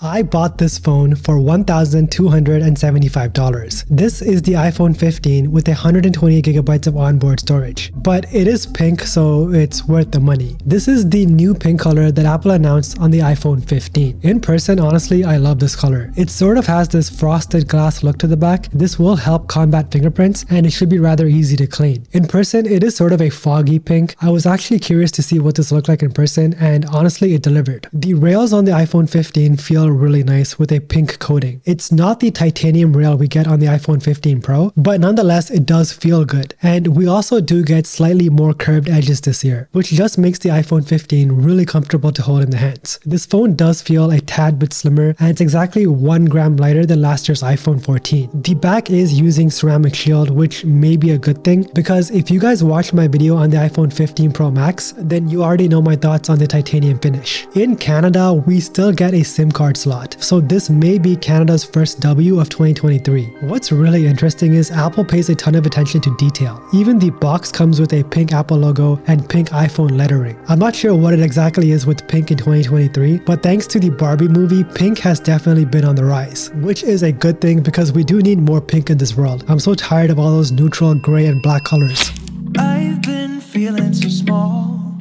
I bought this phone for $1,275. This is the iPhone 15 with 128 gigabytes of onboard storage, but it is pink, so it's worth the money. This is the new pink color that Apple announced on the iPhone 15. In person, honestly, I love this color. It sort of has this frosted glass look to the back. This will help combat fingerprints, and it should be rather easy to clean. In person, it is sort of a foggy pink. I was actually curious to see what this looked like in person, and honestly, it delivered. The rails on the iPhone 15 feel really nice with a pink coating. It's not the titanium rail we get on the iPhone 15 Pro, but nonetheless it does feel good. And we also do get slightly more curved edges this year, which just makes the iPhone 15 really comfortable to hold in the hands. This phone does feel a tad bit slimmer, and it's exactly 1 gram lighter than last year's iPhone 14. The back is using ceramic shield, which may be a good thing, because if you guys watched my video on the iPhone 15 Pro Max, then you already know my thoughts on the titanium finish. In Canada, we still get a SIM card slot, so this may be Canada's first W of 2023. What's really interesting is Apple pays a ton of attention to detail. Even the box comes with a pink Apple logo and pink iPhone lettering. I'm not sure what it exactly is with pink in 2023, but thanks to the Barbie movie, pink has definitely been on the rise, which is a good thing because we do need more pink in this world. I'm so tired of all those neutral gray and black colors. I've been feeling so small.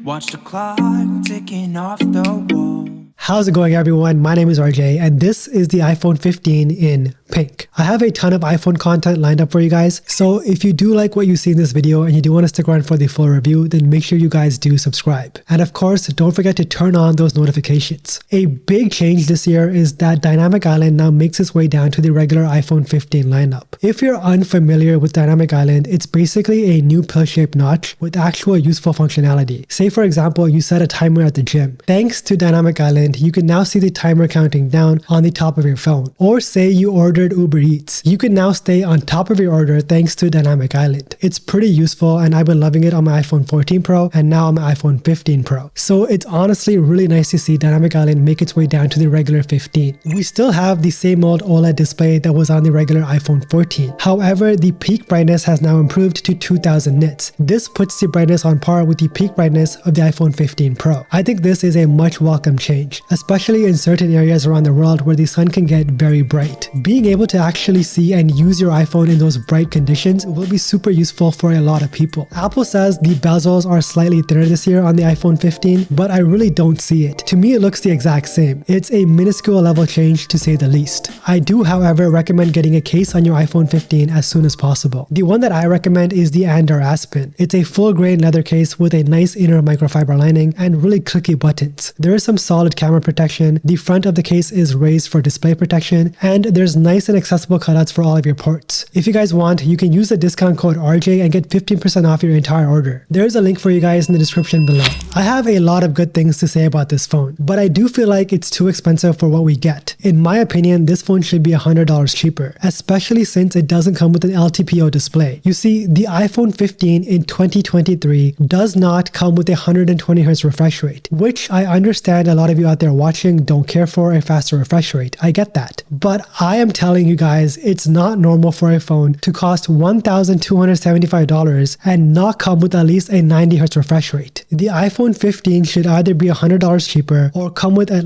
Watch the clock ticking off the wall. How's it going, everyone? My name is RJ, and this is the iPhone 15 in pink. I have a ton of iPhone content lined up for you guys, so if you do like what you see in this video and you do want to stick around for the full review, then make sure you guys do subscribe. And of course, don't forget to turn on those notifications. A big change this year is that Dynamic Island now makes its way down to the regular iPhone 15 lineup. If you're unfamiliar with Dynamic Island, it's basically a new pill-shaped notch with actual useful functionality. Say for example, you set a timer at the gym. Thanks to Dynamic Island, you can now see the timer counting down on the top of your phone. Or say you ordered Uber Eats. You can now stay on top of your order thanks to Dynamic Island. It's pretty useful, and I've been loving it on my iPhone 14 Pro and now on my iPhone 15 Pro. So it's honestly really nice to see Dynamic Island make its way down to the regular 15. We still have the same old OLED display that was on the regular iPhone 14. However, the peak brightness has now improved to 2000 nits. This puts the brightness on par with the peak brightness of the iPhone 15 Pro. I think this is a much welcome change, especially in certain areas around the world where the sun can get very bright. Being able to actually see and use your iPhone in those bright conditions will be super useful for a lot of people. Apple says the bezels are slightly thinner this year on the iPhone 15, but I really don't see it. To me, it looks the exact same. It's a minuscule level change to say the least. I do, however, recommend getting a case on your iPhone 15 as soon as possible. The one that I recommend is the Andor Aspen. It's a full grain leather case with a nice inner microfiber lining and really clicky buttons. There is some solid camera protection. The front of the case is raised for display protection, and there's nice and accessible cutouts for all of your ports. If you guys want, you can use the discount code RJ and get 15% off your entire order. There's a link for you guys in the description below. I have a lot of good things to say about this phone, but I do feel like it's too expensive for what we get. In my opinion, this phone should be $100 cheaper, especially since it doesn't come with an LTPO display. You see, the iPhone 15 in 2023 does not come with a 120Hz refresh rate, which I understand a lot of you out there watching don't care for a faster refresh rate. I get that. But I am telling you guys, it's not normal for a phone to cost $1,275 and not come with at least a 90Hz refresh rate. The iPhone 15 should either be $100 cheaper or come with at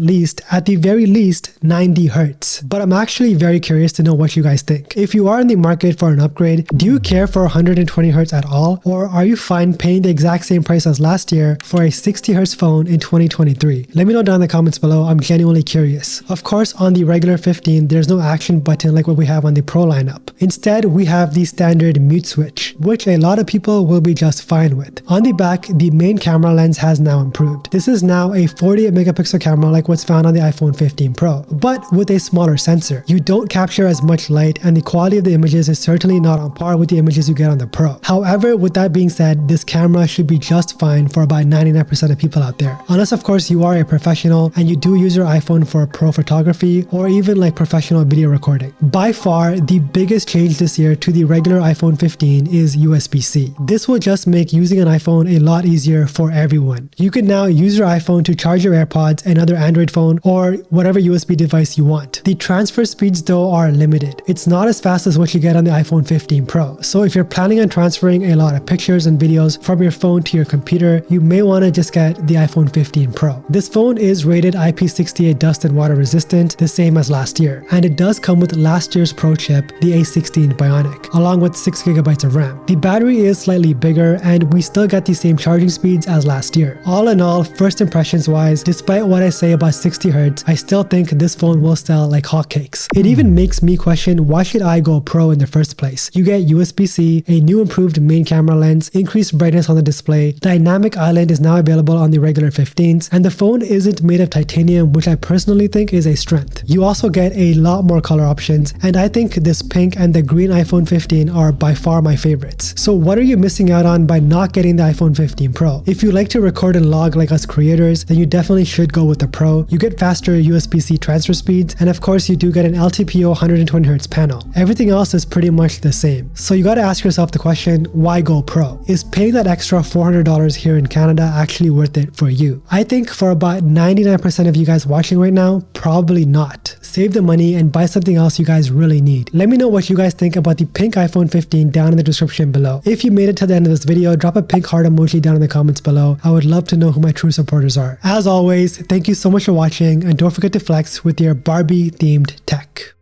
the very least 90Hz. But I'm actually very curious to know what you guys think. If you are in the market for an upgrade, do you care for 120Hz at all, or are you fine paying the exact same price as last year for a 60Hz phone in 2023? Let me know down in the comments below. I'm genuinely curious. Of course, on the regular 15, there's no action button like what we have on the Pro lineup. Instead, we have the standard mute switch, which a lot of people will be just fine with. On the back, the main camera lens has now improved. This is now a 48 megapixel camera like what's found on the iPhone 15 Pro, but with a smaller sensor. You don't capture as much light, and the quality of the images is certainly not on par with the images you get on the Pro. However, with that being said, this camera should be just fine for about 99% of people out there. Unless of course you are a professional and you do use your iPhone for pro photography or even like professional video recording. recording. By far, the biggest change this year to the regular iPhone 15 is USB-C. This will just make using an iPhone a lot easier for everyone. You can now use your iPhone to charge your AirPods, another Android phone, or whatever USB device you want. The transfer speeds though are limited. It's not as fast as what you get on the iPhone 15 Pro. So if you're planning on transferring a lot of pictures and videos from your phone to your computer, you may want to just get the iPhone 15 Pro. This phone is rated IP68 dust and water resistant, the same as last year, and it does come with last year's Pro chip, the A16 Bionic, along with 6GB of RAM. The battery is slightly bigger, and we still get the same charging speeds as last year. All in all, first impressions wise, despite what I say about 60Hz, I still think this phone will sell like hotcakes. It even makes me question, why should I go Pro in the first place? You get USB-C, a new improved main camera lens, increased brightness on the display, Dynamic Island is now available on the regular 15s, and the phone isn't made of titanium, which I personally think is a strength. You also get a lot more color options, and I think this pink and the green iPhone 15 are by far my favorites. So what are you missing out on by not getting the iPhone 15 Pro? If you like to record and log like us creators, then you definitely should go with the Pro. You get faster USB-C transfer speeds, and of course you do get an LTPO 120Hz panel. Everything else is pretty much the same. So you gotta ask yourself the question, why go Pro? Is paying that extra $400 here in Canada actually worth it for you? I think for about 99% of you guys watching right now, probably not. Save the money and buy something else you guys really need. Let me know what you guys think about the pink iPhone 15 down in the description below. If you made it to the end of this video, drop a pink heart emoji down in the comments below. I would love to know who my true supporters are. As always, thank you so much for watching, and don't forget to flex with your Barbie themed tech.